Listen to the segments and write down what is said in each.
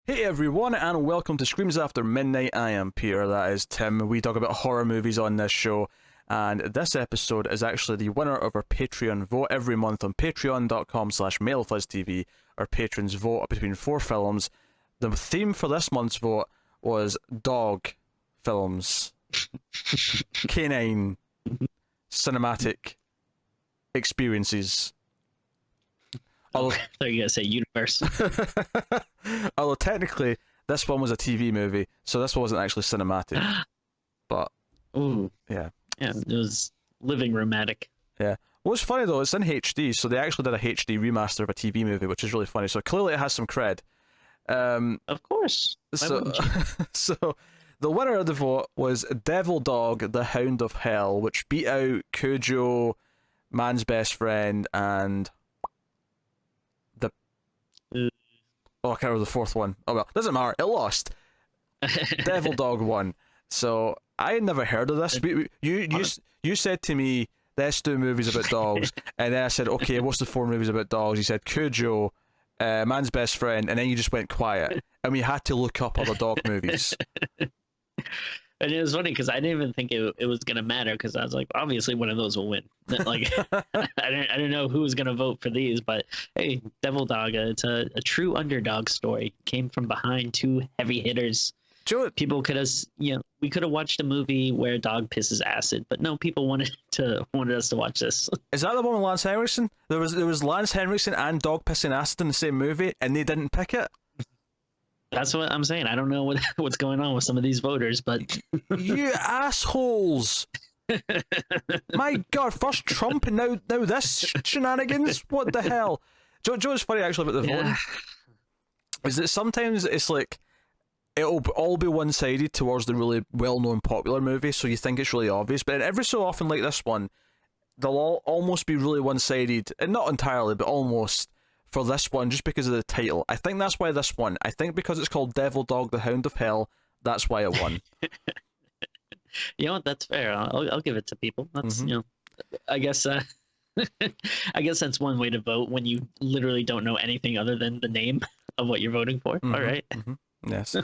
Hey everyone, and welcome to Screams After Midnight. I am Peter, that is Tim. We talk about horror movies on this show, and this episode is actually the winner of our Patreon vote. Every month on patreon.com/MailFuzzTV, our patrons vote between 4 films. The theme for this month's vote was dog films. Canine cinematic experiences. I thought you were going to say universe. Although technically, this one was a TV movie, so this wasn't actually cinematic. But, Ooh. yeah. Yeah, it was living romantic. Yeah. What's funny though, it's in HD, so they actually did a HD remaster of a TV movie, which is really funny. So clearly it has some cred. Of course. So, so the winner of the vote was Devil Dog, the Hound of Hell, which beat out Cujo, Man's Best Friend, and I can't remember the fourth one. Oh well, doesn't matter. It lost. Devil Dog won. So I had never heard of this. You said to me, let's do movies about dogs, and then I said, okay, what's the 4 movies about dogs? You said Cujo, Man's Best Friend, and then you just went quiet, and we had to look up other dog movies. And it was funny because I didn't even think it was gonna matter because I was like, obviously one of those will win. Like, I didn't know who was gonna vote for these, but hey, Devil Dog, it's a true underdog story. Came from behind 2 heavy hitters. People could have, we could have watched a movie where a dog pisses acid, but no, people wanted us to watch this. Is that the one with Lance Henriksen? There was Lance Henriksen and dog pissing acid in the same movie, and they didn't pick it. That's what I'm saying. I don't know what's going on with some of these voters, but you assholes! My God, first Trump and now this shenanigans. What the hell? Joe's funny actually about the voting. Is that sometimes it's like it'll all be one-sided towards the really well-known popular movie, so you think it's really obvious. But every so often, like this one, they'll all almost be really one-sided, and not entirely, but almost. For this one, just because of the title. I think that's why this won. I think because it's called Devil Dog, the Hound of Hell, that's why it won. You know what? That's fair. I'll give it to people. That's, I guess I guess that's one way to vote when you literally don't know anything other than the name of what you're voting for. All right. Yes.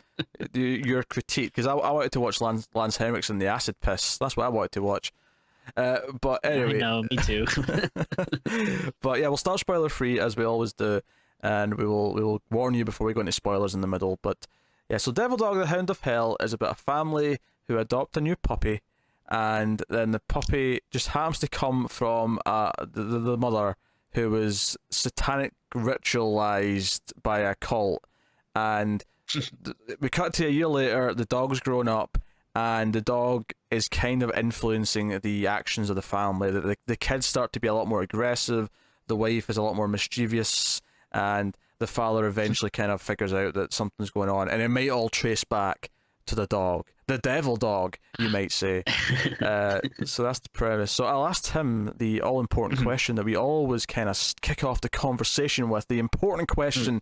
Your critique, because I wanted to watch Lance Henriksen, the acid piss. That's what I wanted to watch. But anyway, I know, me too. But yeah, we'll start spoiler free as we always do, and we will warn you before we go into spoilers in the middle. But yeah, so Devil Dog the Hound of Hell is about a family who adopt a new puppy, and then the puppy just happens to come from the mother who was satanic ritualized by a cult, and we cut to a year later, the dog's grown up. And the dog is kind of influencing the actions of the family. The kids start to be a lot more aggressive, the wife is a lot more mischievous, and the father eventually kind of figures out that something's going on. And it might all trace back to the dog. The devil dog, you might say. So that's the premise. So I'll ask him the all-important question that we always kind of kick off the conversation with. The important question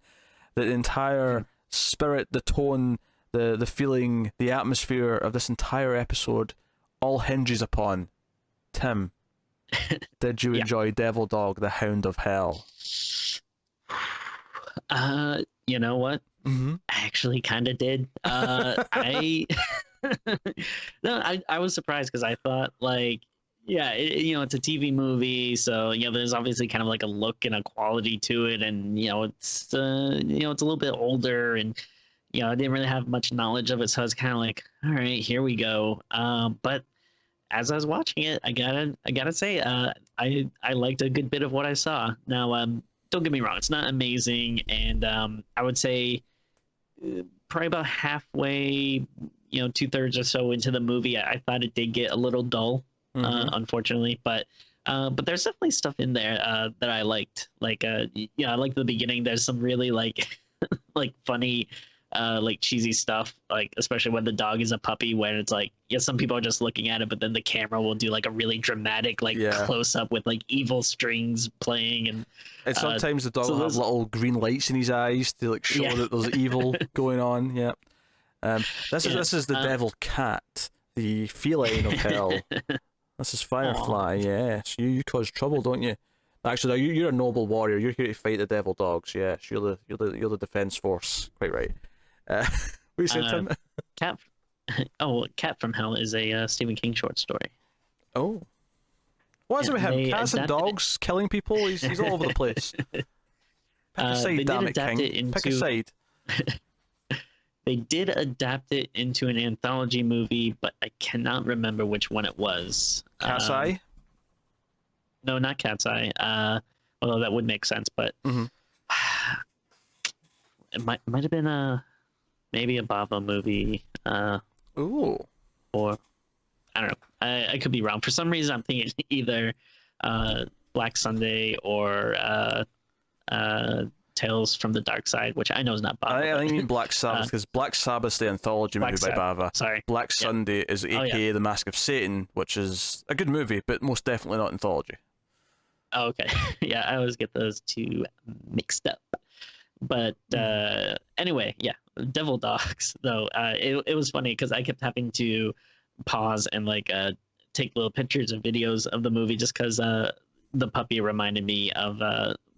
that the entire spirit, the tone, the feeling, the atmosphere of this entire episode all hinges upon. Tim, did you enjoy Devil Dog, the Hound of Hell? You know what? I actually kind of did. I was surprised because I thought it's a TV movie, so there's obviously kind of like a look and a quality to it, and it's a little bit older, and I didn't really have much knowledge of it, so I was kind of like, all right, here we go. But as I was watching it, I gotta say, I liked a good bit of what I saw. Now, don't get me wrong, it's not amazing, and I would say probably about halfway, 2/3 or so into the movie, I thought it did get a little dull, unfortunately, but there's definitely stuff in there that I liked. Like, I like the beginning. There's some really like funny. Like cheesy stuff, like especially when the dog is a puppy, when it's like, some people are just looking at it, but then the camera will do like a really dramatic close up with like evil strings playing, and sometimes the dog will have little green lights in his eyes to like show that there's evil going on. This is the devil cat, the feline of hell. This is Firefly. Yes, you cause trouble, don't you? Actually, no, you're a noble warrior. You're here to fight the devil dogs. Yes, you're the defense force. Quite right. We said Tim. Cat. Oh, Cat from Hell is a Stephen King short story. Oh. What is it with him? Cats and dogs killing people? He's all over the place. Pick a side, damn it, King. Pick a side. They did adapt it into an anthology movie, but I cannot remember which one it was. Cat's Eye? No, not Cat's Eye. Although that would make sense, but it might have been maybe a Bava movie. Ooh. Or I don't know. I could be wrong. For some reason, I'm thinking either Black Sunday or Tales from the Dark Side, which I know is not Bava. I think you mean Black Sabbath, because Black Sabbath's the anthology movie by Bava. Sorry. Black Sunday is aka The Mask of Satan, which is a good movie, but most definitely not anthology. Oh, okay. Yeah, I always get those two mixed up. But anyway, yeah, Devil Dogs, though, it was funny because I kept having to pause and like take little pictures and videos of the movie just because the puppy reminded me of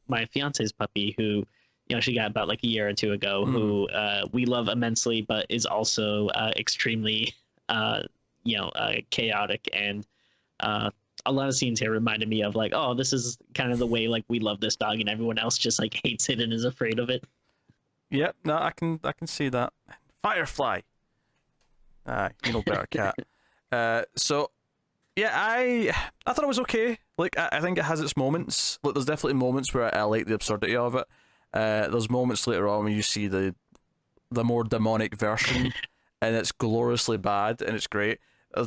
my fiance's puppy, who, you know, she got about like a year or two ago, who we love immensely, but is also extremely, chaotic. And a lot of scenes here reminded me of like, oh, this is kind of the way like we love this dog and everyone else just like hates it and is afraid of it. Yep, no, I can see that. Firefly. You know better, cat. So yeah, I thought it was okay. Like I think it has its moments. Like there's definitely moments where I like the absurdity of it. There's moments later on when you see the more demonic version, and it's gloriously bad and it's great.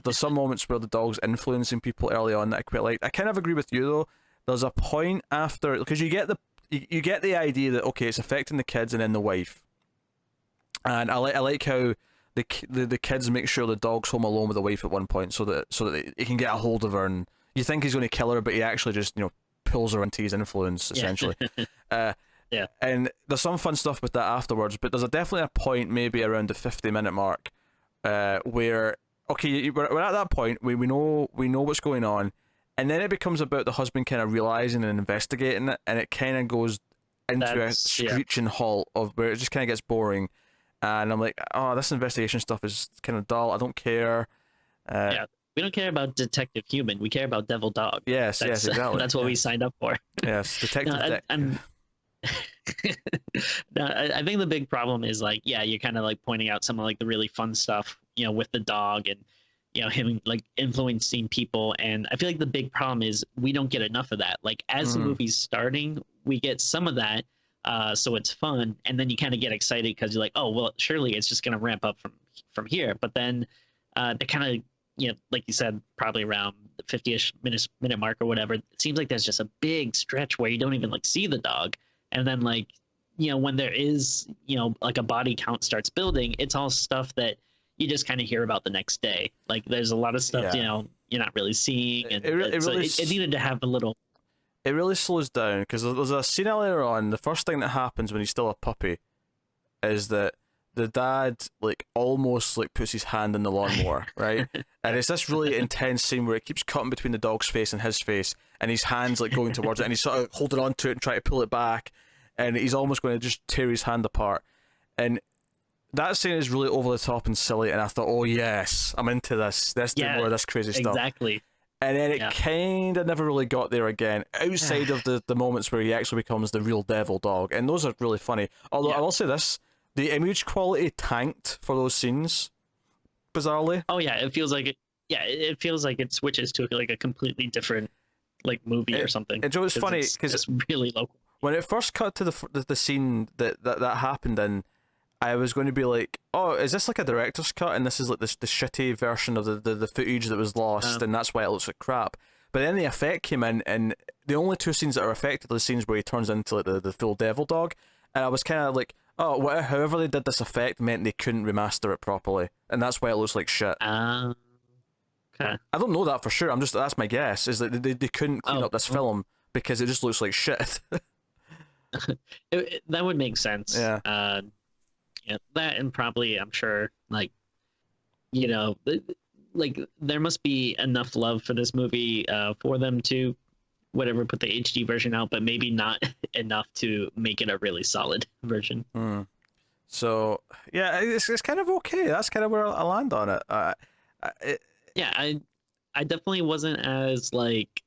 There's some moments where the dog's influencing people early on that I quite like. I kind of agree with you though. There's a point after, because you get the idea that okay, it's affecting the kids and then the wife, and I like how the kids make sure the dog's home alone with the wife at one point so that he can get a hold of her, and you think he's going to kill her, but he actually just pulls her into his influence essentially. Yeah. And there's some fun stuff with that afterwards, but there's definitely a point maybe around the 50-minute mark where okay, we're at that point. We know what's going on, and then it becomes about the husband kind of realizing and investigating it, and it kind of goes into a screeching halt of where it just kind of gets boring, and I'm like, oh, this investigation stuff is kind of dull. I don't care. We don't care about Detective Human. We care about Devil Dog. Yes, exactly. That's what we signed up for. Yes, Detective Dick. No, I think the big problem is like, yeah, you're kind of like pointing out some of like the really fun stuff, with the dog and, him like influencing people. And I feel like the big problem is we don't get enough of that. Like as the movie's starting, we get some of that. So it's fun. And then you kind of get excited because you're like, oh, well, surely it's just going to ramp up from here. But then they kind of, like you said, probably around the 50-ish minute mark or whatever, it seems like there's just a big stretch where you don't even like see the dog. And then like, when there is, like a body count starts building, it's all stuff that you just kind of hear about the next day. Like there's a lot of stuff, you're not really seeing. And it needed to have a little. It really slows down because there's a scene earlier on. The first thing that happens when he's still a puppy is that the dad like almost like puts his hand in the lawnmower, right? And it's this really intense scene where it keeps cutting between the dog's face and his face, and his hand's like going towards it, and he's sort of holding on to it and trying to pull it back, and he's almost going to just tear his hand apart. And that scene is really over the top and silly, and I thought, oh yes, I'm into this. Let's do more of this crazy stuff. Exactly. And then it kind of never really got there again, outside of the moments where he actually becomes the real devil dog, and those are really funny. Although I will say this, the image quality tanked for those scenes, bizarrely. Oh yeah, it feels like it. Yeah, it feels like it switches to like a completely different like movie or something. And it's funny because it's really local. When it first cut to the scene that happened in, I was going to be like, oh, is this like a director's cut and this is like the shitty version of the footage that was lost and that's why it looks like crap. But then the effect came in, and the only two scenes that are affected are the scenes where he turns into like the full devil dog, and I was kind of like, oh, however they did this effect meant they couldn't remaster it properly, and that's why it looks like shit. Okay. I don't know that for sure. That's my guess, is that they couldn't clean up this film because it just looks like shit. That would make sense. Yeah. That, and probably I'm sure like like there must be enough love for this movie for them to put the HD version out, but maybe not enough to make it a really solid version. So yeah, it's kind of okay. That's kind of where I land on it. It Yeah, I definitely wasn't as like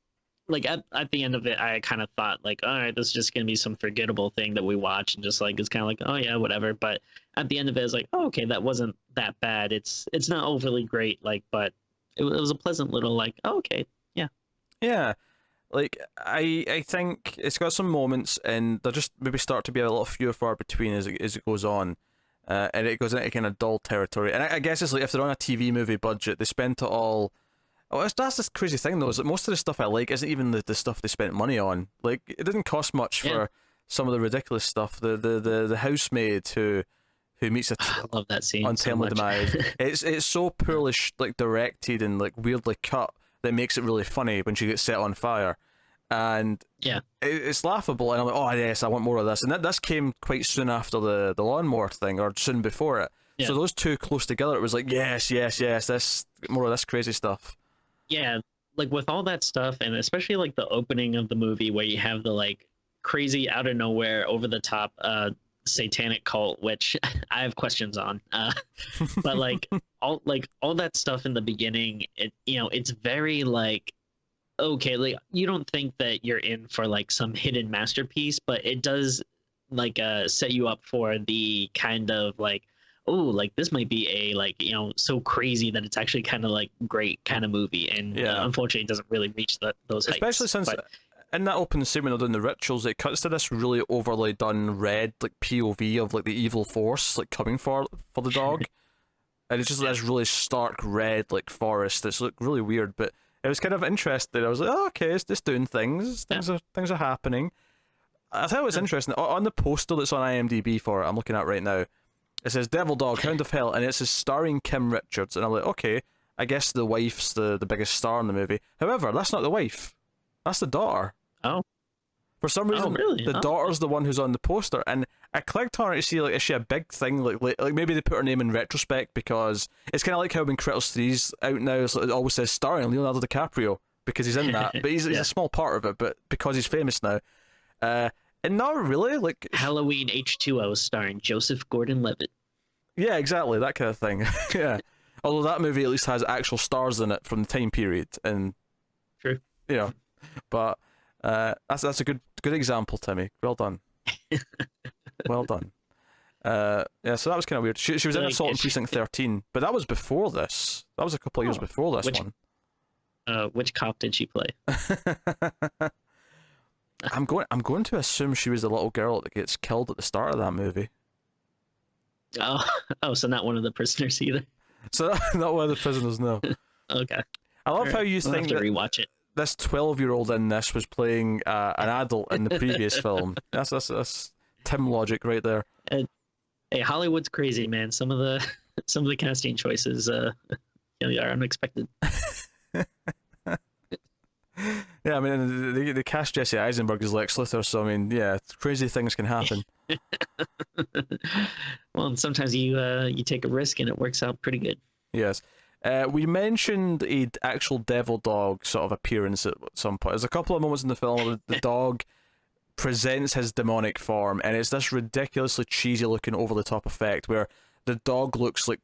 at the end of it, I kind of thought like, all right, this is just gonna be some forgettable thing that we watch and just like it's kind of like, oh yeah, whatever. But at the end of it, it's like, oh, okay, that wasn't that bad. It's not overly great, like, but it was a pleasant little like, oh, okay, yeah, yeah, like I think it's got some moments, and they just maybe start to be a little few and far between as it goes on. And it goes into kind of dull territory, and I guess it's like if they're on a TV movie budget, they spent it all. Oh, that's this crazy thing though, is that most of the stuff I like isn't even the stuff they spent money on. Like it didn't cost much yeah. for some of the ridiculous stuff. The housemaid who meets a I love that scene so untimely much. demise. It's so poorly like directed and like weirdly cut that makes it really funny when she gets set on fire, and Yeah, it's laughable. And I'm like, oh yes, I want more of this. And this came quite soon after the lawnmower thing, or soon before it. yeah, So those two close together, it was like yes, yes, yes. This more of this crazy stuff. yeah. Like with all that stuff, and especially like the opening of the movie where you have the like crazy out of nowhere, over the top satanic cult, which I have questions on. But like all that stuff in the beginning, it it's very like okay, like you don't think that you're in for like some hidden masterpiece, but it does like set you up for the kind of like, oh, like this might be a like so crazy that it's actually kind of like great kind of movie, and Yeah. unfortunately it doesn't really reach those heights. Especially since But in that opening scene when they're doing the rituals, it cuts to this really overly done red like POV of like the evil force like coming for the dog, and it's just this really stark red like forest. It's like really weird, but it was kind of interesting. I was like, oh, okay, it's just doing things. Things are happening. I thought it was interesting. On the poster that's on IMDb for it, I'm looking at right now, it says Devil Dog, Hound of Hell, and it says starring Kim Richards, and I'm like, okay, I guess the wife's the biggest star in the movie. However, that's not the wife. That's the daughter. oh, For some reason, really? the Oh. daughter's the one who's on the poster, and I clicked on her to see like is she a big thing? Like maybe they put her name in retrospect because it's kind of like how when Critters 3's out now, it always says starring Leonardo DiCaprio because he's in that, but he's Yeah. a small part of it, but because he's famous now, and not really like Halloween H2O starring Joseph Gordon-Levitt. yeah, exactly that kind of thing. Yeah, although that movie at least has actual stars in it from the time period, and True. you know, but that's a good example, Timmy. Well done. Well done. Yeah, so that was kind of weird. She was in Like, Assault on Precinct 13, but that was before this. That was a couple of years Oh, before this which- one. Which cop did she play? I'm going to assume she was the little girl that gets killed at the start of that movie. Oh, oh, so not one of the prisoners either. So not one of the prisoners, no. Okay. I love how you I'll have think to that rewatch it. this 12-year-old in this was playing an adult in the previous film. That's Tim logic right there. Hey, Hollywood's crazy, man. Some of the casting choices are unexpected. Yeah, I mean, they cast Jesse Eisenberg as Lex Luthor, so I mean, yeah, crazy things can happen. Well, and sometimes you take a risk and it works out pretty good. Yes. We mentioned a actual devil dog sort of appearance at some point. There's a couple of moments in the film where the dog presents his demonic form, and it's this ridiculously cheesy looking over the top effect where the dog looks like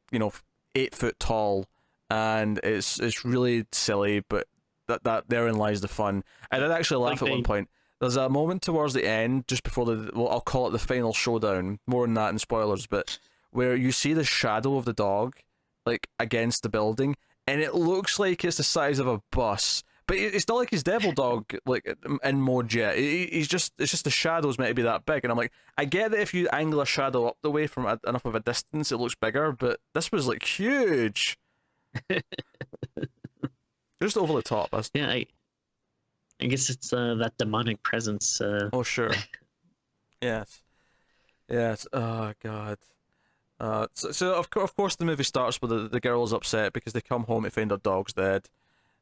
8 foot tall, and it's really silly, but that therein lies the fun. I did actually laugh at one point. There's a moment towards the end, just before I'll call it the final showdown. More than that in spoilers, but where you see the shadow of the dog like against the building, and it looks like it's the size of a bus. But it's not like his devil dog like in mode yet. It's just the shadow's meant to be that big, and I'm like, I get that if you angle a shadow up the way from enough of a distance, it looks bigger. But this was like huge, just over the top. Yeah, I guess it's that demonic presence. Oh sure, yes. Oh god. So of course the movie starts with the girl is upset because they come home to find their dog's dead.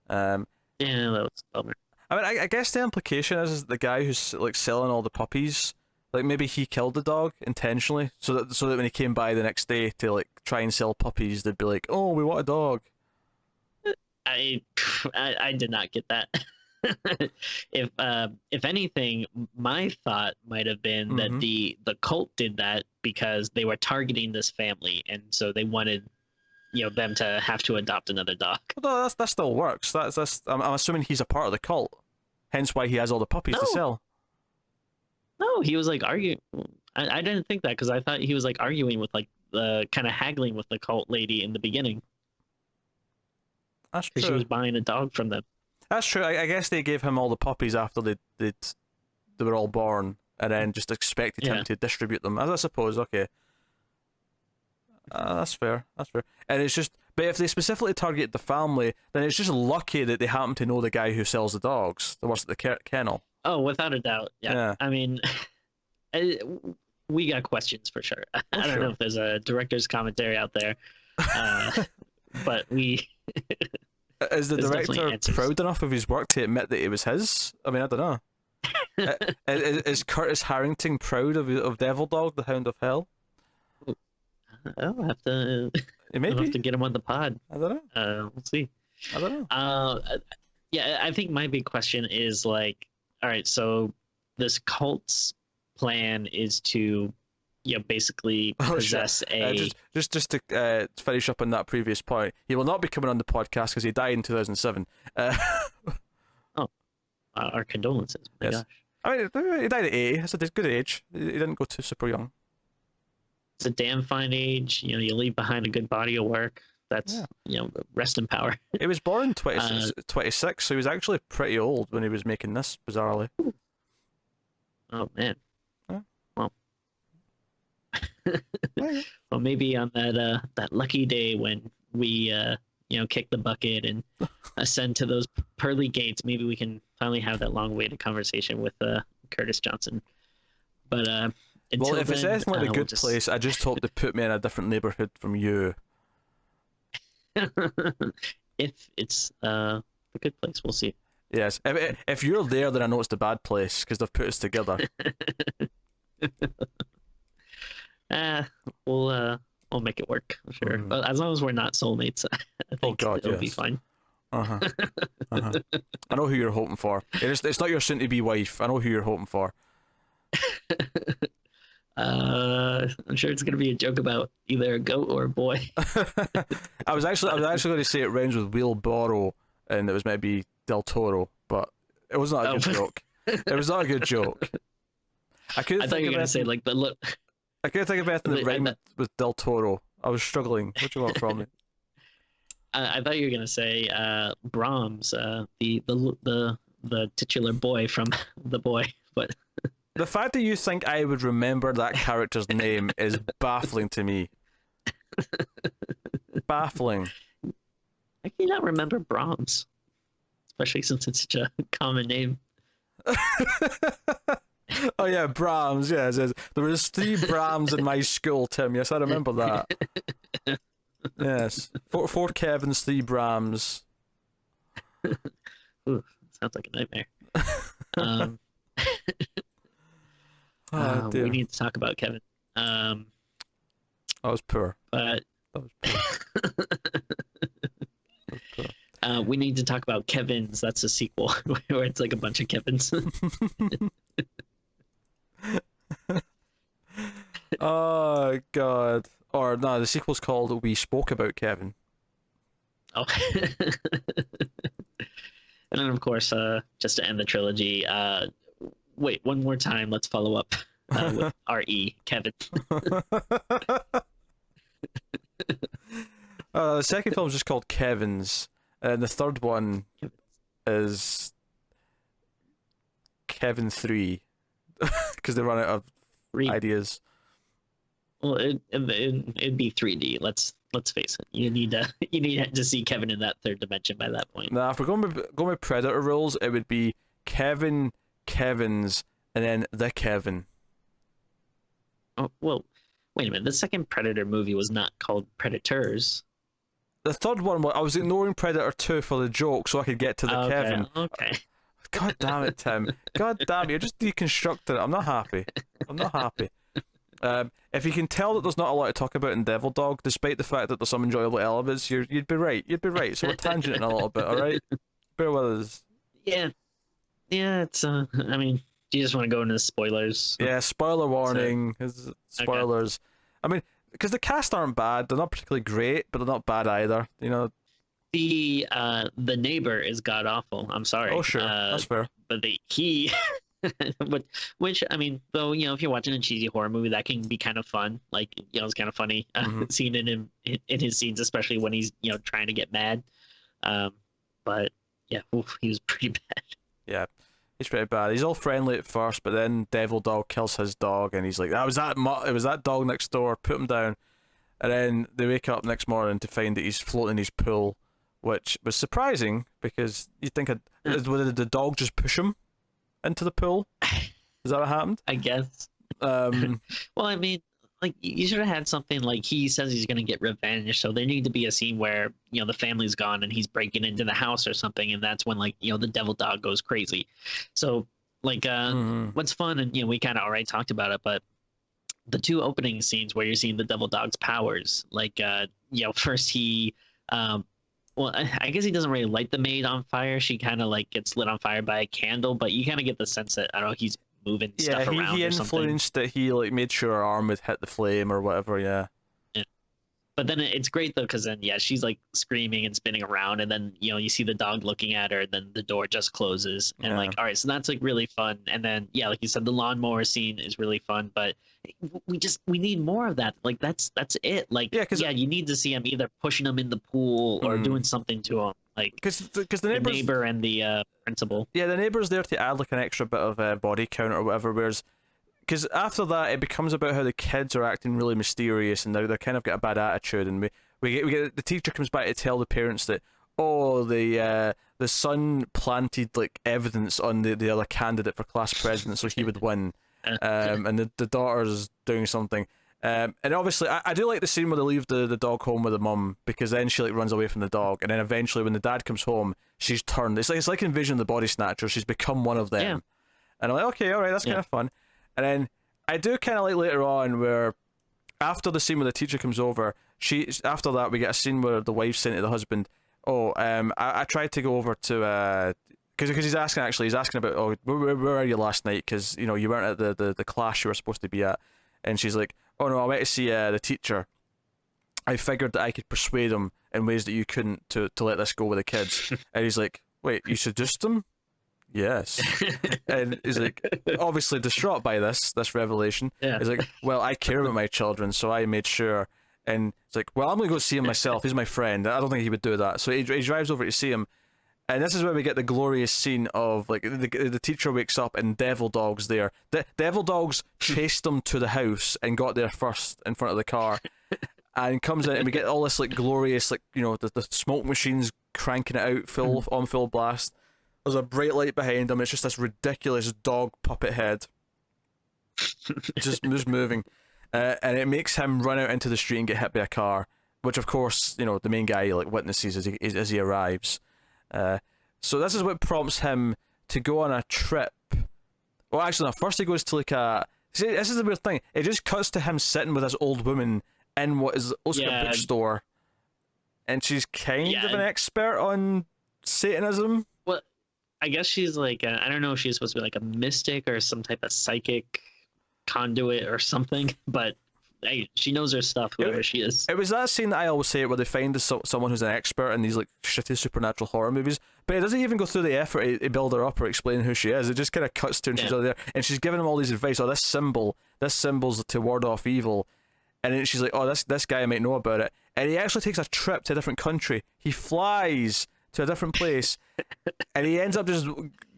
Yeah, that was a bummer. I mean, I guess the implication is the guy who's like selling all the puppies, like maybe he killed the dog intentionally, so that when he came by the next day to like try and sell puppies, they'd be like, "Oh, we want a dog." I did not get that. If anything, my thought might have been that Mhm. the cult did that because they were targeting this family, and so they wanted them to have to adopt another dog. Well, no, that still works. That's. I'm assuming he's a part of the cult, hence why he has all the puppies to No, sell. no, he was like arguing. I didn't think that because I thought he was like arguing with like the kind of haggling with the cult lady in the beginning That's because she true. was buying a dog from them. That's true. I guess they gave him all the puppies after they were all born, and then just expected him Yeah. to distribute them. As I suppose, okay, that's fair. That's fair. And it's just, but if they specifically target the family, then it's just lucky that they happen to know the guy who sells the dogs, that works at the kennel. Oh, without a doubt. Yeah. Yeah. I mean, I- we got questions for sure. I don't sure. know if there's a director's commentary out there, but we. Is the There's definitely director answers. proud enough of his work to admit that it was his? I mean, I don't know. Is Curtis Harrington proud of Devil Dog, the Hound of Hell? I'll have to. I'll have to Maybe. get him on the pod. I don't know. We'll see. I don't know. Yeah, I think my big question is like, all right, so this cult's plan is to, basically Oh, shit. possess a. Just to finish up on that previous point, he will not be coming on the podcast because he died in 2007. Our condolences. My Yes. gosh, I mean, he died at 80. That's a good age. He didn't go too super young. it's a damn fine age. You leave behind a good body of work. That's rest in power. He was born in 26, so he was actually pretty old when he was making this, bizarrely. Oh man. Yeah. Well. Yeah. Well, maybe on that lucky day when we kick the bucket and ascend to those pearly gates, maybe we can finally have that long-awaited conversation with Curtis Johnson. But until Well, if it's then, anything like a we'll good just- place, I just hope they put me in a different neighborhood from you. if it's a good place, we'll see. Yes. If you're there, then I know it's the bad place because they've put us together. We'll make it work. I'm sure. Mhm. Well, as long as we're not soulmates, I think God, it'll be yes. fine. Uh-huh. Uh-huh. I know who you're hoping for. It's not your soon-to-be wife. I know who you're hoping for. I'm sure it's gonna be a joke about either a goat or a boy. I was actually going to say it rhymes with wheelbarrow, and it was maybe Del Toro, but it was not a good Oh. joke. It was not a good joke. I couldn't I thought think you of were gonna say anything. like the look. I couldn't think of anything that I rhymed thought- with Del Toro. I was struggling. What do you want from me? I thought you were gonna say Brahms, the titular boy from The Boy, but The fact that you think I would remember that character's name is baffling to me. Baffling. I cannot remember Brahms, especially since it's such a common name. Oh yeah, Brahms. Yes, yes. There was 3 Brahms in my school, Tim. Yes, I remember that. Yes, four Kevins, 3 Brahms. Ooh, sounds like a nightmare. Um, Oh dear, we need to talk about Kevin. that was poor. But That was poor. That was poor. we need to talk about Kevin's. That's a sequel where it's like a bunch of Kevins. Oh god. Or no, the sequel's called We Spoke About Kevin. Oh. And then, of course, just to end the trilogy, wait, one more time. Let's follow up with R.E. Kevin. The second film is just called Kevin's, and the third one is Kevin 3 because they run out of ideas. Well, it'd be 3D. Let's face it. You need to see Kevin in that third dimension by that point. Now, if we're going with Predator rules, it would be Kevin, Kevin's, and then the Kevin. Oh, well, wait a minute. The second Predator movie was not called Predators. The third one, I was ignoring Predator 2 for the joke so I could get to the Okay, Kevin. okay. God damn it, Tim. God damn it, you're just deconstructing it. I'm not happy. I'm not happy. If you can tell that there's not a lot to talk about in Devil Dog, despite the fact that there's some enjoyable elements, you'd be right. You'd be right. So we're tangenting a little bit, alright? Bear with us. Yeah, yeah, it's I mean, do you just want to go into the spoilers? Yeah, spoiler So, warning. okay. Spoilers. I mean, because the cast aren't bad. They're not particularly great, but they're not bad either. You know. The neighbor is god awful. I'm Oh, sorry. sure, that's fair. But he but which I mean, though, if you're watching a cheesy horror movie, that can be kind of fun. Like, it's kind of funny Hmm. seeing it in his scenes, especially when he's trying to get mad. Um, but yeah, oof, he was pretty bad. Yeah, he's pretty bad. He's all friendly at first, but then Devil Dog kills his dog, and he's like, "That was it was that dog next door. Put him down." And then they wake up next morning to find that he's floating in his pool, which was surprising because you'd think, did the dog just push him into the pool? Is that what happened? I guess. Um, Well, I mean, like you should have had something like he says he's gonna get revenge, so there need to be a scene where the family's gone and he's breaking into the house or something, and that's when like the devil dog goes crazy. So like mhm. what's fun, and we kind of already talked about it, but the two opening scenes where you're seeing the devil dog's powers, like first he well, I guess he doesn't really light the maid on fire. She kind of like gets lit on fire by a candle, but you kind of get the sense that I don't know, he's moving Yeah, stuff around he or something. influenced it. He like made sure her arm would hit the flame or whatever. Yeah. Yeah. But then it's great though, because then she's like screaming and spinning around, and then you see the dog looking at her, and then the door just closes, and Yeah. like, all right, so that's like really fun. And then like you said, the lawnmower scene is really fun, but we need more of that. Like that's it. Like Yeah, because you need to see him either pushing him in the pool or doing something to him, like the the neighbors. neighbor and the principal. Yeah, the neighbor's there to add like an extra bit of body count or whatever. Whereas, because after that, it becomes about how the kids are acting really mysterious and they're kind of got a bad attitude, and we get the teacher comes back to tell the parents that, oh, the son planted like evidence on the other candidate for class president so he would win, and the daughter's doing something. And obviously, I do like the scene where they leave the dog home with the mum, because then she like runs away from the dog, and then eventually when the dad comes home, she's turned. It's like in Vision the Body Snatcher. She's become one of them, Yeah. and I'm like, okay, all right, that's kind of fun. And then I do kind of like later on where after the scene where the teacher comes over, after that we get a scene where the wife's saying to the husband, "Oh, I tried to go over to because he's asking about, oh, where are you last night, because you weren't at the class you were supposed to be at," and she's like, "Oh no, I went to see the teacher. I figured that I could persuade him in ways that you couldn't to let this go with the kids." And he's like, "Wait, you seduced him?" "Yes." And he's like, obviously distraught by this revelation. Yeah. He's like, "Well, I care about my children, so I made sure." And it's like, "Well, I'm gonna go see him myself. He's my friend. I don't think he would do that." So he drives over to see him, and this is where we get the glorious scene of like the teacher wakes up and Devil Dog's there. The Devil Dog's chased them to the house and got there first in front of the car, and comes in, and we get all this like glorious, like the smoke machines cranking it out on full blast. There's a bright light behind him. It's just this ridiculous dog puppet head, just moving, and it makes him run out into the street and get hit by a car, which of course the main guy like witnesses as he arrives. So this is what prompts him to go on a trip. Well, actually, no. First he goes to like a. See, this is the weird thing. It just cuts to him sitting with this old woman in what is also a bookstore, and she's kind of an expert on Satanism. Well, I guess she's like I don't know if she's supposed to be like a mystic or some type of psychic conduit or something, but hey, she knows her stuff, whoever she is. It was that scene that I always say where they find someone who's an expert in these like shitty supernatural horror movies, but it doesn't even go through the effort to build her up or explain who she is. It just kind of cuts to her and she's out there, and she's giving him all these advice. Oh, this symbol's to ward off evil, and then she's like, oh, this guy might know about it, and he actually takes a trip to a different country. He flies to a different place, and he ends up just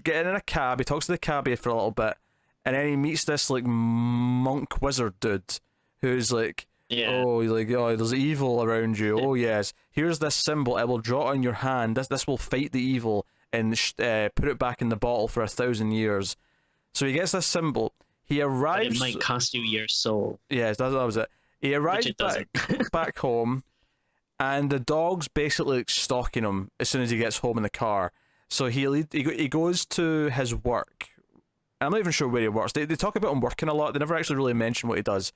getting in a cab. He talks to the cabbie for a little bit, and then he meets this like monk wizard dude who's like, oh, he's like, oh, there's evil around you. Oh yes, here's this symbol. I will draw it on your hand. This will fight the evil, and put it back in the bottle for 1,000 years. So he gets this symbol. He arrives. But it might cost you your soul. Yes, that was it. He arrives back home, and the dog's basically like stalking him as soon as he gets home in the car. So he goes to his work. I'm not even sure where he works. They talk about him working a lot. They never actually really mention what he does.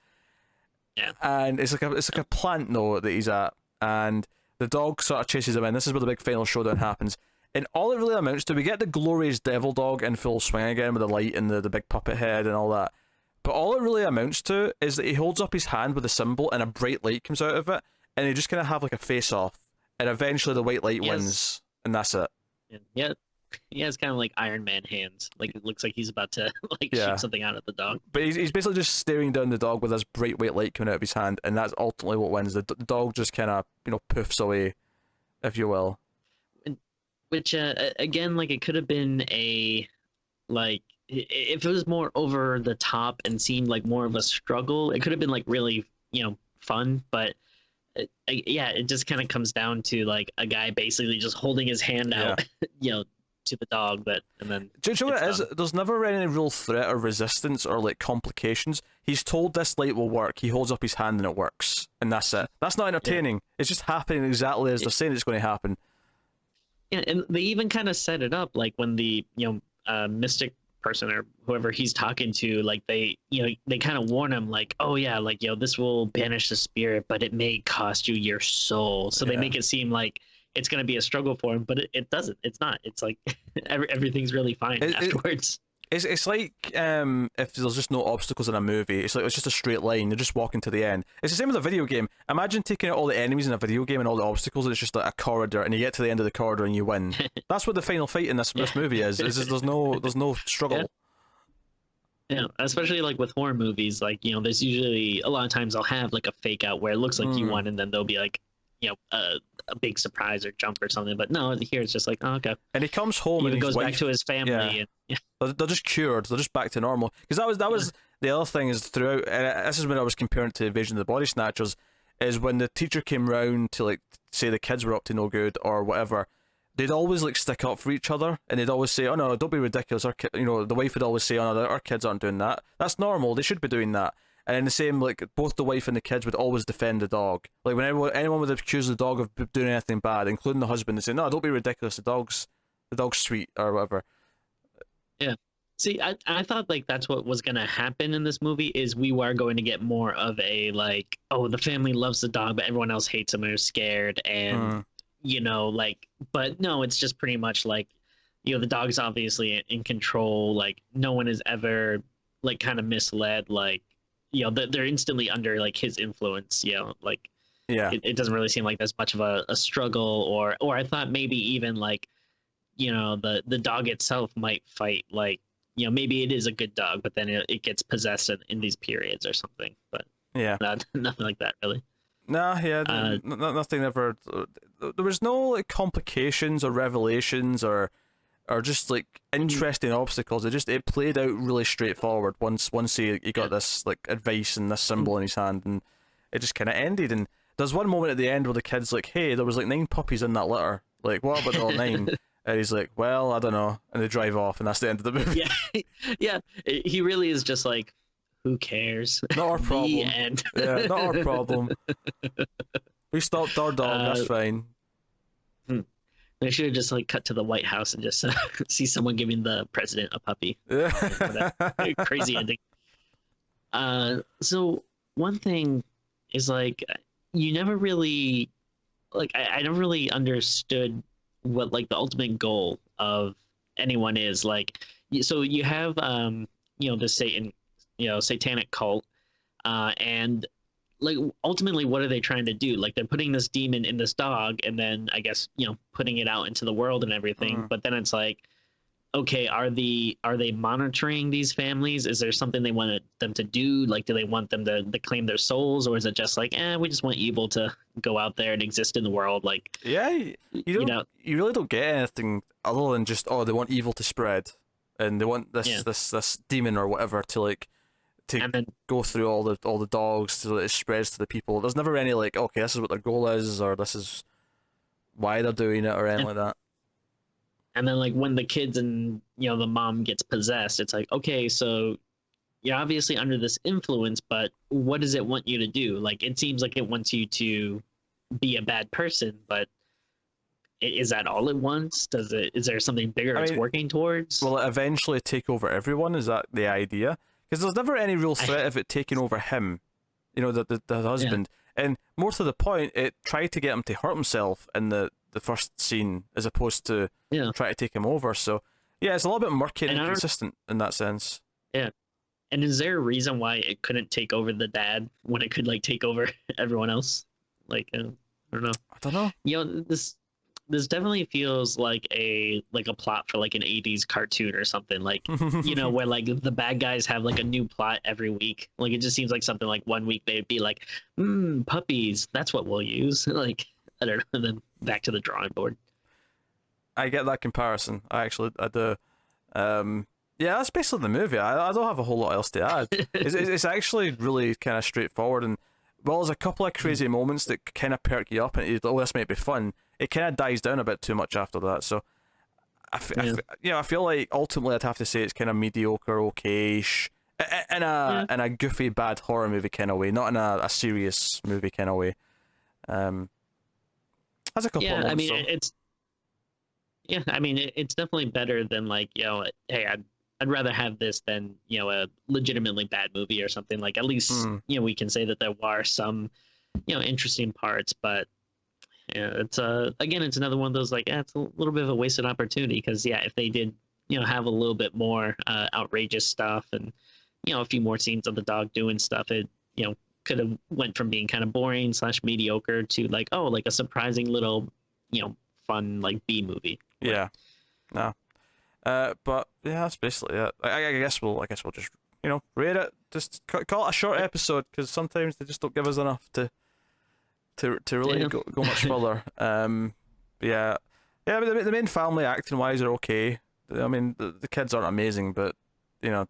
Yeah. And it's like a plant though that he's at, and the dog sort of chases him in. This is where the big final showdown happens. And all it really amounts to, we get the glorious devil dog in full swing again with the light and the big puppet head and all that. But all it really amounts to is that he holds up his hand with a symbol and a bright light comes out of it, and they just kind of have like a face off, and eventually the white light wins, and that's it. Yeah, he has kind of like Iron Man hands. Like it looks like he's about to shoot something out at the dog. But he's basically just staring down the dog with this bright white light coming out of his hand, and that's ultimately what wins. The dog just kind of poofs away, if you will. Which again, like it could have been a like if it was more over the top and seemed like more of a struggle, it could have been like really fun. But it just kind of comes down to like a guy basically just holding his hand out, to the dog. And then do you know what it is? There's never any real threat or resistance or like complications. He's told this light will work. He holds up his hand and it works, and that's it. That's not entertaining. It's just happening exactly as they're saying it's going to happen. Yeah, and they even kind of set it up like when the mystic person or whoever he's talking to, like they kind of warn him like, oh yeah, like this will banish the spirit, but it may cost you your soul. So they make it seem like it's going to be a struggle for him, but it doesn't. It's not. It's like everything's really fine afterwards. It's like if there's just no obstacles in a movie, it's like it's just a straight line. You're just walking to the end. It's the same with a video game. Imagine taking out all the enemies in a video game and all the obstacles. It's just like a corridor, and you get to the end of the corridor and you win. That's what the final fight in this movie is. It's just, there's no struggle. Yeah, especially like with horror movies, like there's usually a lot of times I'll have like a fake out where it looks like you won, and then there'll be like a big surprise or jump or something. But no, here it's just like, oh, okay. And he comes home and he goes his wife, back to his family. Yeah. They're just cured. They're just back to normal. Because that was the other thing is throughout. And this is when I was comparing it to Invasion of the Body Snatchers. Is when the teacher came round to like say the kids were up to no good or whatever. They'd always like stick up for each other, and they'd always say, "Oh no, don't be ridiculous." The wife would always say, "Oh no, our kids aren't doing that. That's normal. They should be doing that." And then the same, like, both the wife and the kids would always defend the dog. Like, whenever anyone would accuse the dog of doing anything bad, including the husband, they say, no, don't be ridiculous, the dog's sweet, or whatever. Yeah. See, I thought, like, that's what was going to happen in this movie, is we were going to get more of a, like, oh, the family loves the dog, but everyone else hates him and is scared, and, like, but no, it's just pretty much, like, the dog's obviously in control, like, no one is ever, like, kind of misled, like, they're instantly under like his influence. Like it doesn't really seem like there's much of a struggle, or I thought maybe even like the dog itself might fight, like maybe it is a good dog, but then it gets possessed in these periods or something. But nothing like that really. Nothing ever. There was no like complications or revelations or just like interesting obstacles. It played out really straightforward once he got this like advice and this symbol in his hand, and it just kind of ended. And there's one moment at the end where the kid's like, hey, there was like 9 puppies in that litter, like what about all 9? And he's like, well, I don't know, and they drive off, and that's the end of the movie. He really is just like, who cares? Not our problem. The end. Not our problem. We stopped our dog, that's fine. They should have just like cut to the White House and just see someone giving the president a puppy. Crazy ending. So one thing is like you never really like I never really understood what like the ultimate goal of anyone is. Like so you have the satanic cult, and like ultimately what are they trying to do? Like they're putting this demon in this dog and then I guess putting it out into the world and everything, but then it's like, okay, are they monitoring these families? Is there something they want them to do? Like do they want them to claim their souls, or is it just like we just want evil to go out there and exist in the world? Like you really don't get anything other than just they want evil to spread, and they want this demon or whatever to go through all the dogs so that it spreads to the people. There's never any like, okay, this is what their goal is, or this is why they're doing it, or anything like that. And then like when the kids and the mom gets possessed, it's like, okay, so you're obviously under this influence, but what does it want you to do? Like it seems like it wants you to be a bad person, but is that all it wants? Is there something bigger it's working towards? Will it eventually take over everyone? Is that the idea? Because there's never any real threat of it taking over him, the husband. And more to the point, it tried to get him to hurt himself in the the first scene, as opposed to Yeah. try to take him over. So yeah, it's a little bit murky and And I don't, inconsistent in that sense. yeah. And is there a reason why it couldn't take over the dad when it could like take over everyone else? Like, I don't know. I don't know. You know, this definitely feels like a plot for like an 80s cartoon or something, like, you know, where like the bad guys have like a new plot every week. Like it just seems like something like one week they'd be like, puppies, that's what we'll use. Like, I don't know, and then back to the drawing board. I get that comparison. I do. Yeah, that's basically the movie. I don't have a whole lot else to add. It's actually really kind of straightforward, and well, there's a couple of crazy moments that kind of perk you up, and oh, this might be fun. It kind of dies down a bit too much after that. So, I feel like ultimately I'd have to say it's kind of mediocre, okay-ish, in a goofy, bad horror movie kind of way, not in a serious movie kind of way. Has a couple of moments. It's definitely better than like, you know, hey, I'd rather have this than, you know, a legitimately bad movie or something. Like at least you know, we can say that there are some, you know, interesting parts, but yeah, it's again, it's another one of those like, it's a little bit of a wasted opportunity, because yeah, if they did, you know, have a little bit more outrageous stuff and, you know, a few more scenes of the dog doing stuff, it, you know, could have went from being kind of boring / mediocre to like, oh, like a surprising little, you know, fun like B movie. Yeah. No. But yeah, that's basically it. I guess we'll just, you know, rate it. Just call it a short episode, because sometimes they just don't give us enough to really go much further. Yeah, but the main family acting wise are okay. I mean, the kids aren't amazing, but you know,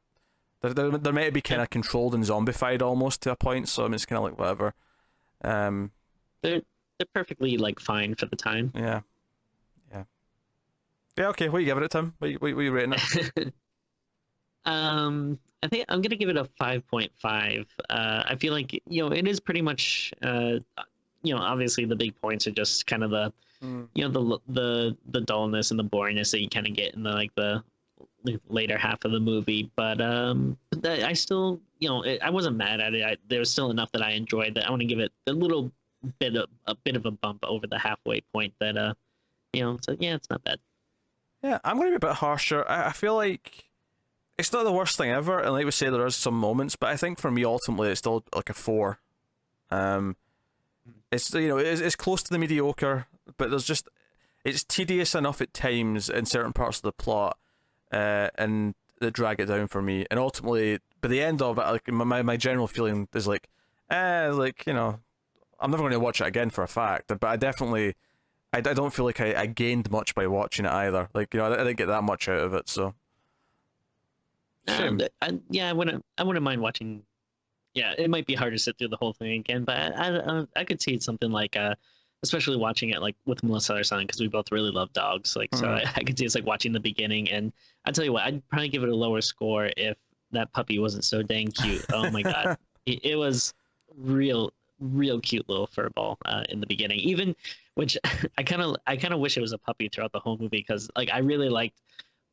they're meant to be kind of controlled and zombified almost to a point. So I mean, it's kind of like whatever. They're perfectly like fine for the time. Yeah. Okay, what are you giving it, Tim? What are you rating it? I think I'm gonna give it a 5.5. I feel like, you know, it is pretty much you know, obviously the big points are just kind of the you know, the dullness and the boringness that you kind of get in the later half of the movie, but I still, you know, I wasn't mad at it. There was still enough that I enjoyed that I want to give it a little bit of a bump over the halfway point that you know, so yeah, it's not bad. Yeah, I'm going to be a bit harsher. I feel like it's not the worst thing ever, and like we say, there is some moments, but I think for me, ultimately, it's still like a 4. It's, you know, it's close to the mediocre, but it's tedious enough at times in certain parts of the plot, and they drag it down for me. And ultimately, by the end of it, like my general feeling is like, like, you know, I'm never going to watch it again for a fact, but I definitely. I don't feel like I gained much by watching it either. Like, you know, I didn't get that much out of it, so. Shame. I wouldn't mind watching. Yeah, it might be hard to sit through the whole thing again, but I could see something like especially watching it like with Melissa or something, because we both really love dogs. Like, so I could see it's like watching the beginning, and I tell you what, I'd probably give it a lower score if that puppy wasn't so dang cute. Oh my god, it was real cute little furball in the beginning, even, which I kind of wish it was a puppy throughout the whole movie, because like I really liked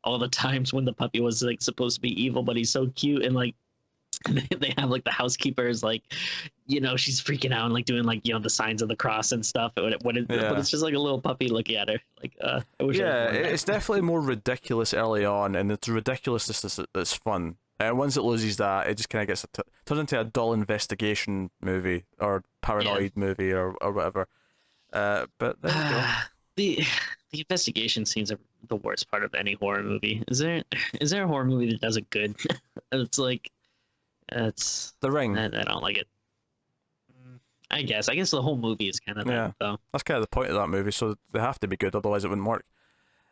all the times when the puppy was like supposed to be evil, but he's so cute, and like they have like the housekeepers, like, you know, she's freaking out and like doing like, you know, the signs of the cross and stuff, but it's just like a little puppy looking at her. Like, I wish. Yeah, it's definitely more ridiculous early on, and it's ridiculousness that's fun. And once it loses that, it just kind of gets turns into a dull investigation movie or paranoid movie or whatever. But there you go. The investigation scenes are the worst part of any horror movie. Is there a horror movie that does it good? It's like, it's The Ring. I don't like it. I guess the whole movie is kind of that, though. That's kind of the point of that movie, so they have to be good, otherwise it wouldn't work.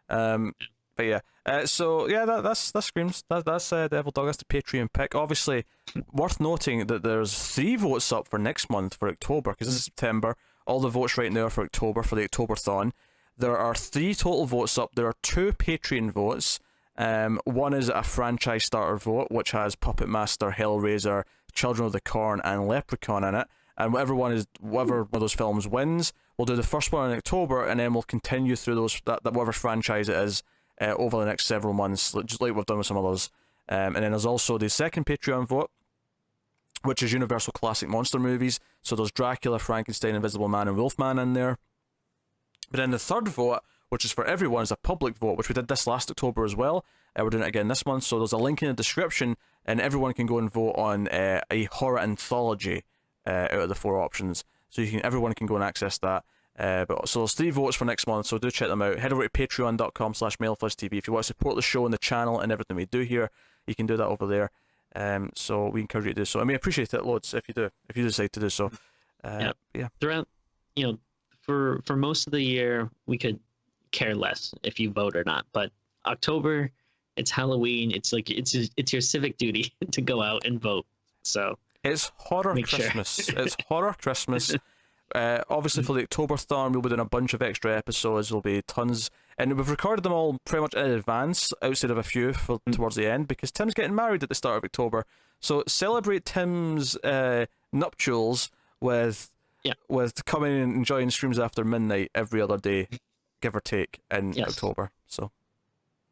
But yeah, so yeah, that screams. That's Devil Dog. That's the Patreon pick. Obviously, worth noting that there's 3 votes up for next month for October, because this is September. All the votes right now are for October, for the Octoberthon. There are 3 total votes up. There are 2 Patreon votes. One is a franchise starter vote, which has Puppet Master, Hellraiser, Children of the Corn, and Leprechaun in it. And whatever one of those films wins, we'll do the first one in October, and then we'll continue through that whatever franchise it is over the next several months, just like we've done with some others. And then there's also the second Patreon vote, which is Universal Classic Monster Movies. So there's Dracula, Frankenstein, Invisible Man, and Wolfman in there. But then the third vote, which is for everyone, is a public vote, which we did this last October as well. We're doing it again this month, so there's a link in the description, and everyone can go and vote on a horror anthology out of the 4 options. So everyone can go and access that. So there's 3 votes for next month, so do check them out. Head over to patreon.com/MailFuzzTV if you want to support the show and the channel and everything we do here. You can do that over there. So we encourage you to do so. I mean, I appreciate it loads if you decide to do so. Yeah. Throughout, for most of the year, we could care less if you vote or not. But October, it's Halloween. It's like it's your civic duty to go out and vote. So it's horror Christmas. Sure. It's horror Christmas. Obviously for the Octoberthon, we'll be doing a bunch of extra episodes. There'll be tons, and we've recorded them all pretty much in advance, outside of a few towards the end, because Tim's getting married at the start of October. So celebrate Tim's nuptials with coming and enjoying streams after midnight every other day, give or take, in October. So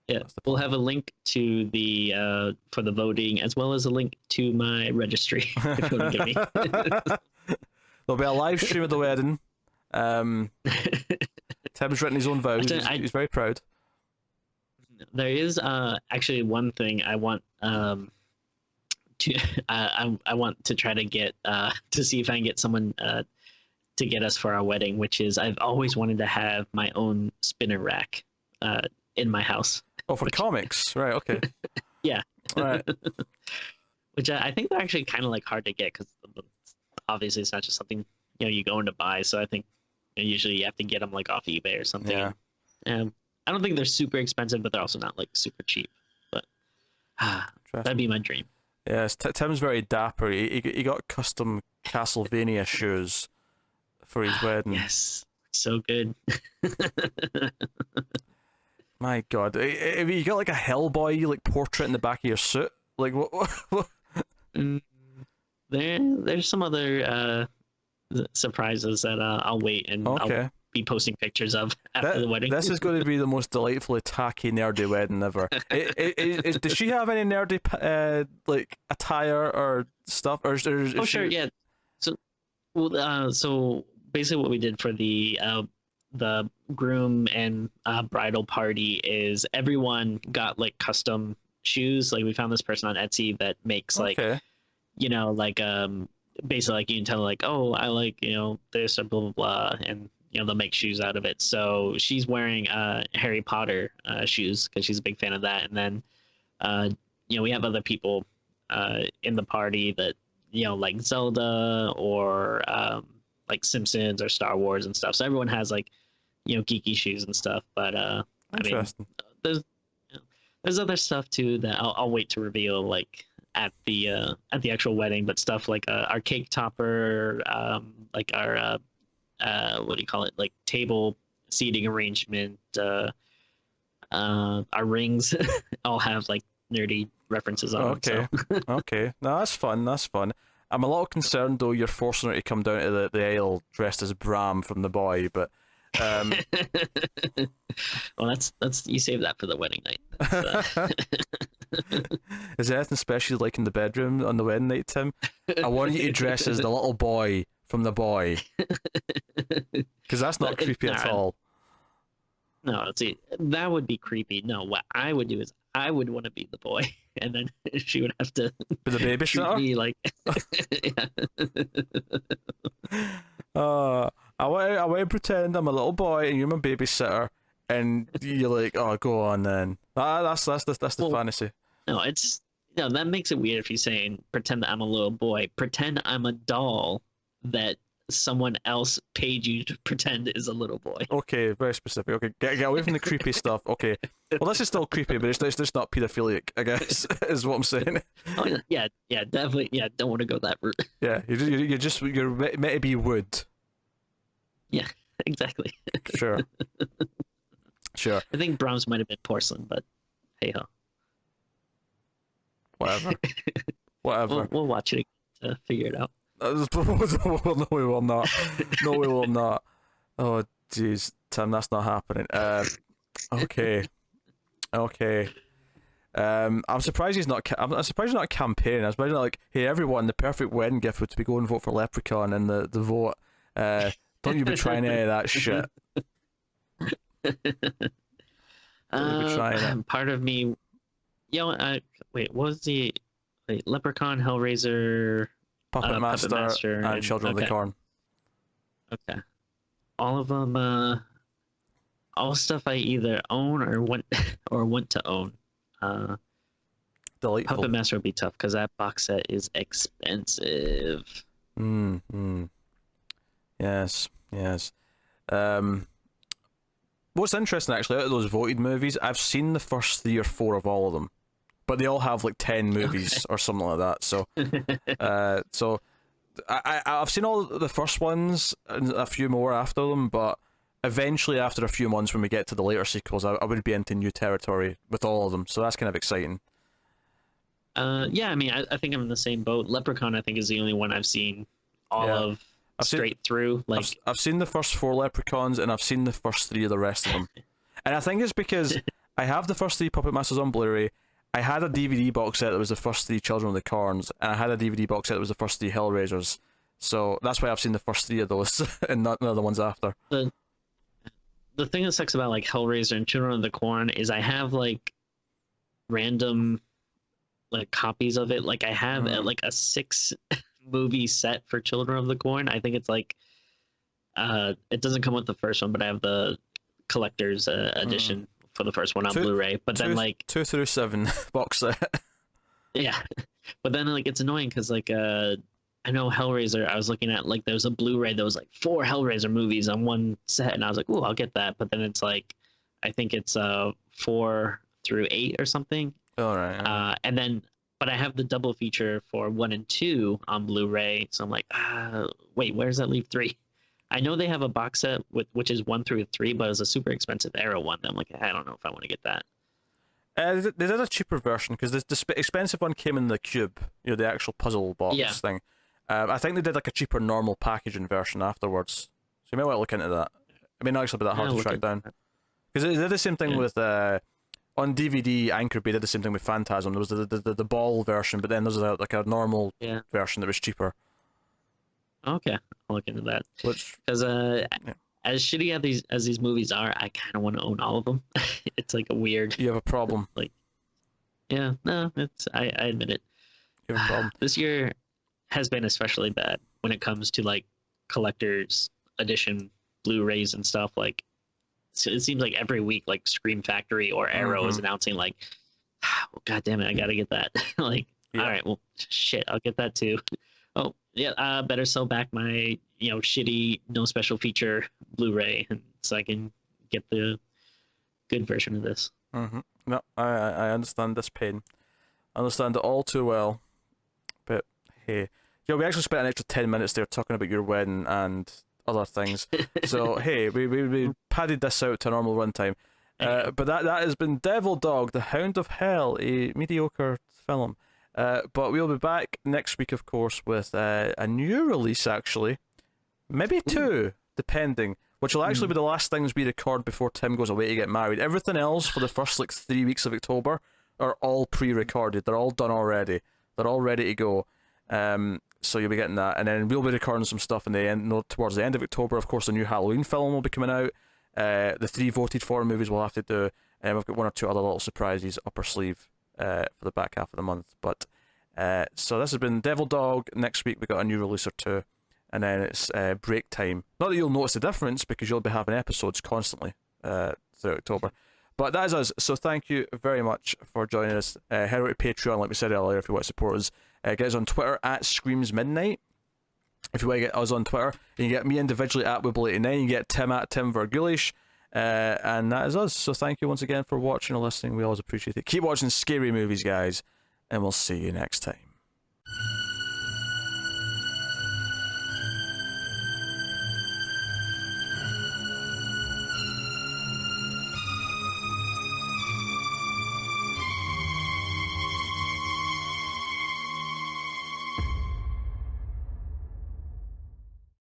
yeah, we'll have a link to the for the voting, as well as a link to my registry if you want to get me. There'll be a live stream of the wedding. Tim's written his own vows. He's very proud. There is actually one thing I want to I want to try to get to see if I can get someone to get us for our wedding, which is I've always wanted to have my own spinner rack in my house. Oh, for comics, right? Okay. Yeah. All right. Which I think they're actually kind of like hard to get, because obviously it's not just something you go in to buy. So I think usually you have to get them like off eBay or something. Yeah. I don't think they're super expensive, but they're also not like super cheap. But that'd be my dream. Yes, Tim's very dapper. He got custom Castlevania shoes for his wedding. Yes, so good. My God, if you got like a Hellboy like portrait in the back of your suit, like what? There's some other surprises that I'll wait and I'll be posting pictures of after the wedding. This is going to be the most delightfully tacky nerdy wedding ever. Does she have any nerdy like attire or stuff? Or is sure, yeah. So basically, what we did for the groom and bridal party is everyone got like custom shoes. Like we found this person on Etsy that makes like basically like you can tell like, oh, I like this or blah blah blah, and they'll make shoes out of it. So she's wearing Harry Potter shoes because she's a big fan of that. And then we have other people in the party that like Zelda or like Simpsons or Star Wars and stuff. So everyone has like geeky shoes and stuff. But I mean, there's other stuff too that I'll wait to reveal like at the actual wedding. But stuff like our cake topper, like our what do you call it, like table seating arrangement, our rings all have like nerdy references on them. So. Okay, no, that's fun. I'm a little concerned though you're forcing her to come down to the aisle dressed as Bram from The Boy, but well, that's you save that for the wedding night. Is there anything special like in the bedroom on the wedding night, Tim? I want you to dress as the little boy from The Boy, because that's not creepy at all. No, see, that would be creepy. No, what I would do is I would want to be the boy, and then she would have to be the babysitter. Me like, I want to pretend I'm a little boy and you're my babysitter, and you're like, oh, go on then. That's the fantasy. No, that makes it weird if you're saying pretend that I'm a little boy. Pretend I'm a doll that someone else paid you to pretend is a little boy. Okay, very specific. Okay, get away from the creepy stuff. Okay, well, this is still creepy, but it's just not pedophilic, I guess, is what I'm saying. Oh yeah, definitely. Yeah, don't want to go that route. Yeah, you're meant to be wood. Yeah, exactly. Sure. I think Brahms might have been porcelain, but hey ho. Whatever. We'll watch it to figure it out. No, we will not. No, we will not. Oh, jeez, Tim, that's not happening. Okay. I'm surprised he's not. I'm surprised he's not campaigning. I was imagining like, hey, everyone, the perfect wedding gift would be go and vote for Leprechaun in the vote. Don't you be trying any of that shit. They'll be trying it. Part of me, wait, what was the Leprechaun, Hellraiser, Puppet Master, and Children of the Corn. Okay, all of them. All stuff I either own or want to own. Delightful. Puppet Master would be tough because that box set is expensive. Yes. What's interesting, actually, out of those voted movies, I've seen the first 3 or 4 of all of them, but they all have like 10 movies or something like that. So, so I've seen all the first ones and a few more after them, but eventually, after a few months, when we get to the later sequels, I would be into new territory with all of them. So that's kind of exciting. Yeah, I mean, I think I'm in the same boat. Leprechaun, I think, is the only one I've seen straight through. Like I've seen the first 4 Leprechauns, and I've seen the first 3 of the rest of them. And I think it's because I have the first 3 Puppet Masters on Blu-ray. I had a DVD box set that was the first 3 Children of the Corns, and I had a DVD box set that was the first 3 Hellraisers. So that's why I've seen the first 3 of those, and not none of the ones after. The thing that sucks about like Hellraiser and Children of the Corn is I have like random like copies of it. Like I have like a 6 movie set for Children of the Corn. I think it's like it doesn't come with the first one, but I have the collector's edition for the first one on Blu-ray. But then like 2 through 7 box set. Yeah, but then like it's annoying because like I know Hellraiser, I was looking at like there was a Blu-ray that was like 4 Hellraiser movies on one set, and I was like, "Ooh, I'll get that." But then it's like, I think it's 4 through 8 or something. All right. And then, but I have the double feature for 1 and 2 on Blu-ray, so I'm like, wait, where does that leave 3? I know they have a box set which is 1 through 3, but it's a super expensive Arrow one. I'm like, I don't know if I want to get that. They did a cheaper version because the expensive one came in the cube, the actual puzzle box thing. I think they did like a cheaper normal packaging version afterwards, so you might want to look into that. It may not actually be that hard to track down. Because they did the same thing with on DVD. Anchor Bay did the same thing with Phantasm. There was the ball version, but then there's like a normal version that was cheaper. Okay, I'll look into that. Because as shitty as these movies are, I kind of want to own all of them. It's like a weird. You have a problem. Like, yeah, no, I admit it. You have a problem. This year has been especially bad when it comes to like collector's edition Blu-rays and stuff. Like, so it seems like every week, like Scream Factory or Arrow is announcing like, oh, God damn it, I gotta get that. Like, all right, well, shit, I'll get that too. Oh yeah, better sell back my shitty no special feature Blu-ray, and so I can get the good version of this. No, I understand this pain. I understand it all too well. But hey, we actually spent an extra 10 minutes there talking about your wedding and other things. So hey, we padded this out to a normal runtime. But that has been Devil Dog, the Hound of Hell, a mediocre film. But we'll be back next week, of course, with a new release, actually. Maybe 2, depending. Which will actually be the last things we record before Tim goes away to get married. Everything else for the first 3 weeks of October are all pre-recorded. They're all done already. They're all ready to go. So you'll be getting that. And then we'll be recording some stuff towards the end of October. Of course, the new Halloween film will be coming out. The 3 voted for movies we'll have to do. And we've got 1 or 2 other little surprises up our sleeve for the back half of the month. But so this has been Devil Dog. Next week we got a new release or 2. And then it's break time. Not that you'll notice the difference because you'll be having episodes constantly through October. But that is us. So thank you very much for joining us. Head over to Patreon, like we said earlier, if you want to support us. Get us on Twitter at ScreamsMidnight. If you want to get us on Twitter, you can get me individually at Wibble89. You can get Tim at Tim Vergulish. And that is us. So thank you once again for watching or listening. We always appreciate it. Keep watching scary movies, guys. And we'll see you next time.